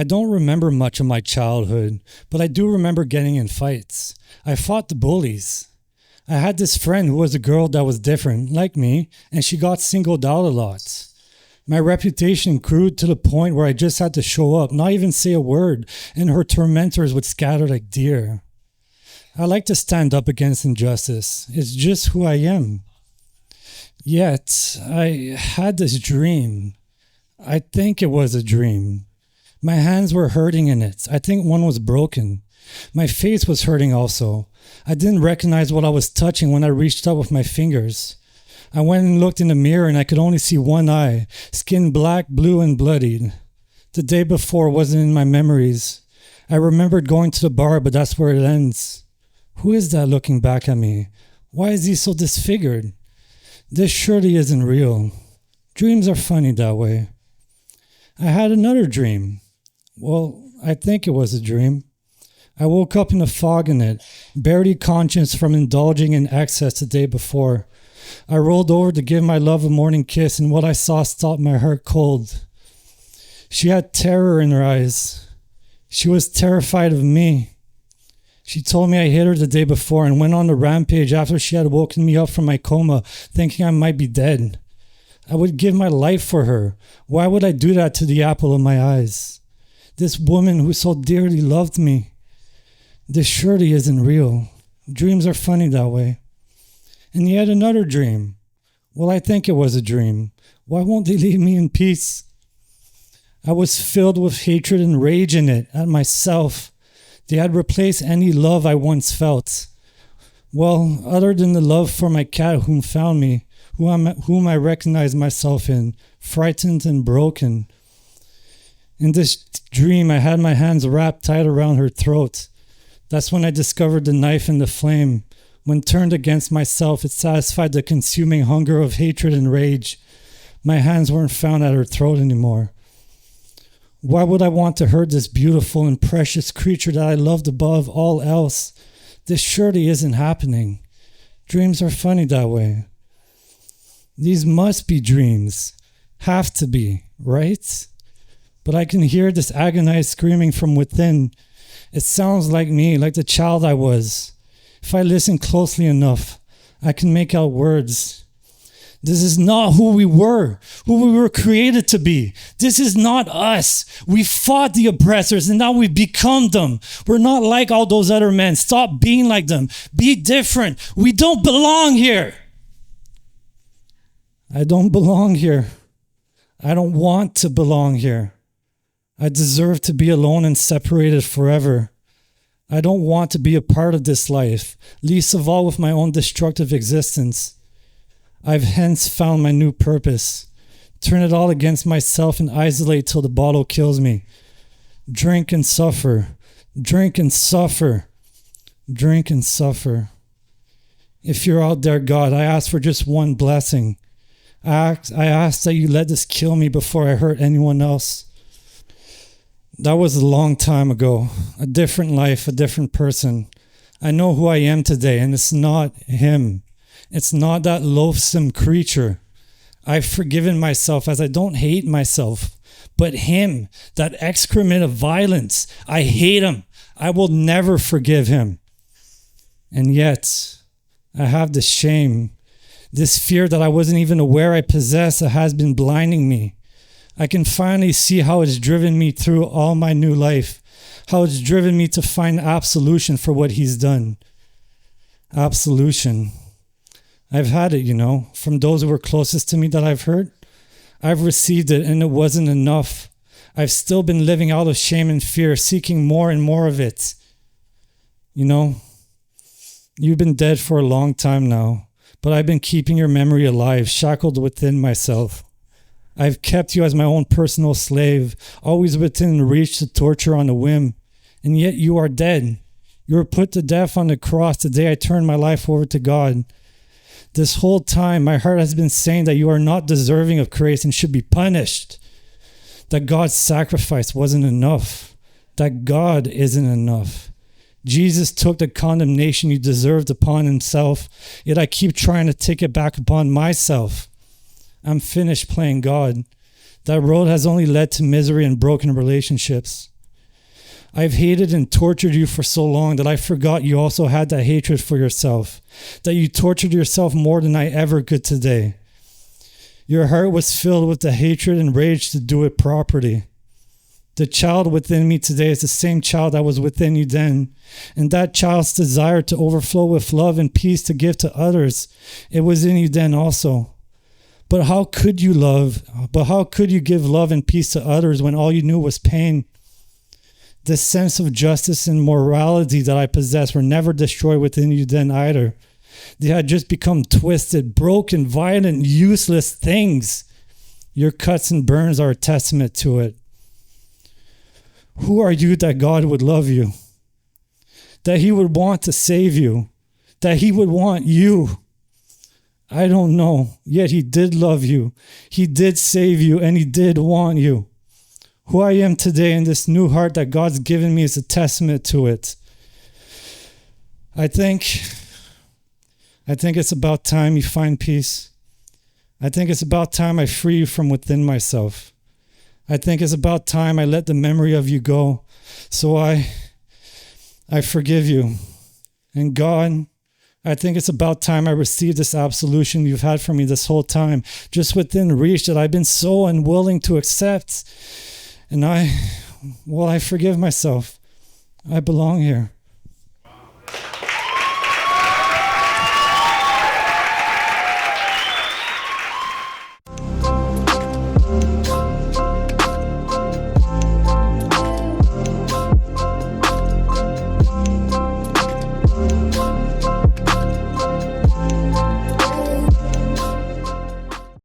I don't remember much of my childhood, but I do remember getting in fights. I fought the bullies. I had this friend who was a girl that was different, like me, and she got singled out a lot. My reputation grew to the point where I just had to show up, not even say a word, and her tormentors would scatter like deer. I like to stand up against injustice. It's just who I am. Yet, I had this dream. I think it was a dream. My hands were hurting in it. I think one was broken. My face was hurting also. I didn't recognize what I was touching when I reached up with my fingers. I went and looked in the mirror and I could only see one eye, skin black, blue, and bloodied. The day before wasn't in my memories. I remembered going to the bar, but that's where it ends. Who is that looking back at me? Why is he so disfigured? This surely isn't real. Dreams are funny that way. I had another dream. Well, I think it was a dream. I woke up in a fog in it, barely conscious from indulging in excess the day before. I rolled over to give my love a morning kiss, and what I saw stopped my heart cold. She had terror in her eyes. She was terrified of me. She told me I hit her the day before and went on a rampage after she had woken me up from my coma, thinking I might be dead. I would give my life for her. Why would I do that to the apple of my eyes? This woman who so dearly loved me. This surely isn't real. Dreams are funny that way. And yet another dream. Well, I think it was a dream. Why won't they leave me in peace? I was filled with hatred and rage in it at myself. They had replaced any love I once felt. Well, other than the love for my cat whom found me, whom I recognized myself in, frightened and broken. In this dream, I had my hands wrapped tight around her throat. That's when I discovered the knife in the flame. When turned against myself, it satisfied the consuming hunger of hatred and rage. My hands weren't found at her throat anymore. Why would I want to hurt this beautiful and precious creature that I loved above all else? This surely isn't happening. Dreams are funny that way. These must be dreams. Have to be, right? But I can hear this agonized screaming from within. It sounds like me, like the child I was. If I listen closely enough, I can make out words. This is not who we were created to be. This is not us. We fought the oppressors and now we've become them. We're not like all those other men. Stop being like them. Be different. We don't belong here. I don't belong here. I don't want to belong here. I deserve to be alone and separated forever. I don't want to be a part of this life, least of all with my own destructive existence. I've hence found my new purpose. Turn it all against myself and isolate till the bottle kills me. Drink and suffer. Drink and suffer. Drink and suffer. If you're out there, God, I ask for just one blessing. I ask that you let this kill me before I hurt anyone else. That was a long time ago. A different life, a different person. I know who I am today, and it's not him. It's not that loathsome creature. I've forgiven myself as I don't hate myself. But him, that excrement of violence, I hate him. I will never forgive him. And yet, I have this shame, this fear that I wasn't even aware I possessed that has been blinding me. I can finally see how it's driven me through all my new life, how it's driven me to find absolution for what he's done. Absolution. I've had it, from those who were closest to me that I've hurt. I've received it and it wasn't enough. I've still been living out of shame and fear, seeking more and more of it. You've been dead for a long time now, but I've been keeping your memory alive, shackled within myself. I've kept you as my own personal slave, always within reach to torture on a whim. And yet you are dead. You were put to death on the cross the day I turned my life over to God. This whole time, my heart has been saying that you are not deserving of grace and should be punished. That God's sacrifice wasn't enough. That God isn't enough. Jesus took the condemnation you deserved upon himself, yet I keep trying to take it back upon myself. I'm finished playing God. That road has only led to misery and broken relationships. I've hated and tortured you for so long that I forgot you also had that hatred for yourself, that you tortured yourself more than I ever could today. Your heart was filled with the hatred and rage to do it properly. The child within me today is the same child that was within you then. And that child's desire to overflow with love and peace to give to others, it was in you then also. But how could you give love and peace to others when all you knew was pain? The sense of justice and morality that I possessed were never destroyed within you then either. They had just become twisted, broken, violent, useless things. Your cuts and burns are a testament to it. Who are you that God would love you? That he would want to save you? That he would want you? I don't know. Yet he did love you. He did save you, and he did want you. Who I am today in this new heart that God's given me is a testament to it. I think it's about time you find peace. I think it's about time I free you from within myself. I think it's about time I let the memory of you go. So I forgive you. And God, I think it's about time I receive this absolution you've had from me this whole time, just within reach that I've been so unwilling to accept. And I forgive myself. I belong here.